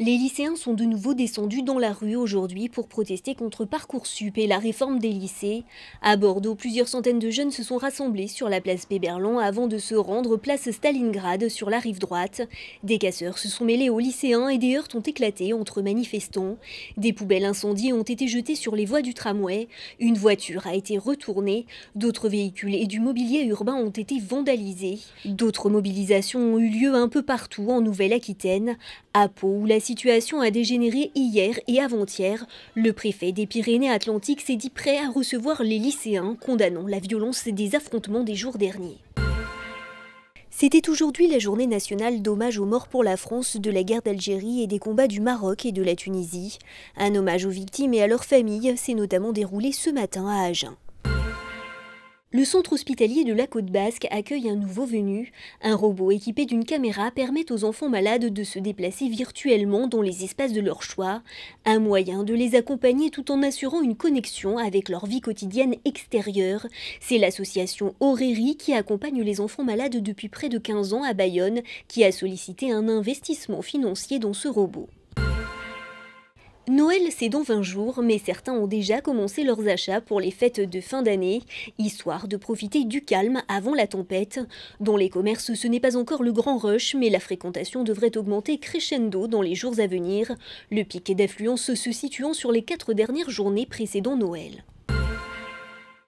Les lycéens sont de nouveau descendus dans la rue aujourd'hui pour protester contre Parcoursup et la réforme des lycées. À Bordeaux, plusieurs centaines de jeunes se sont rassemblés sur la place Péberlan avant de se rendre place Stalingrad sur la rive droite. Des casseurs se sont mêlés aux lycéens et des heurts ont éclaté entre manifestants. Des poubelles incendiées ont été jetées sur les voies du tramway. Une voiture a été retournée. D'autres véhicules et du mobilier urbain ont été vandalisés. D'autres mobilisations ont eu lieu un peu partout en Nouvelle-Aquitaine. À Pau, où la situation a dégénéré hier et avant-hier, le préfet des Pyrénées-Atlantiques s'est dit prêt à recevoir les lycéens, condamnant la violence des affrontements des jours derniers. C'était aujourd'hui la journée nationale d'hommage aux morts pour la France de la guerre d'Algérie et des combats du Maroc et de la Tunisie. Un hommage aux victimes et à leurs familles s'est notamment déroulé ce matin à Agen. Le centre hospitalier de la Côte Basque accueille un nouveau venu. Un robot équipé d'une caméra permet aux enfants malades de se déplacer virtuellement dans les espaces de leur choix. Un moyen de les accompagner tout en assurant une connexion avec leur vie quotidienne extérieure. C'est l'association Aurérie qui accompagne les enfants malades depuis près de 15 ans à Bayonne, qui a sollicité un investissement financier dans ce robot. Noël, c'est dans 20 jours, mais certains ont déjà commencé leurs achats pour les fêtes de fin d'année, histoire de profiter du calme avant la tempête. Dans les commerces, ce n'est pas encore le grand rush, mais la fréquentation devrait augmenter crescendo dans les jours à venir, le pic d'affluence se situant sur les 4 dernières journées précédant Noël.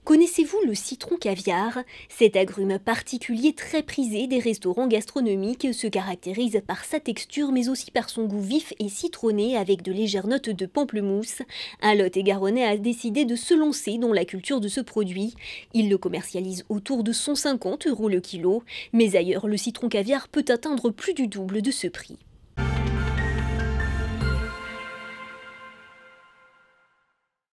Connaissez-vous le citron caviar? Cet agrume particulier très prisé des restaurants gastronomiques se caractérise par sa texture mais aussi par son goût vif et citronné avec de légères notes de pamplemousse. Un Lot-et-Garonnais a décidé de se lancer dans la culture de ce produit. Il le commercialise autour de 150 € le kilo, mais ailleurs le citron caviar peut atteindre plus du double de ce prix.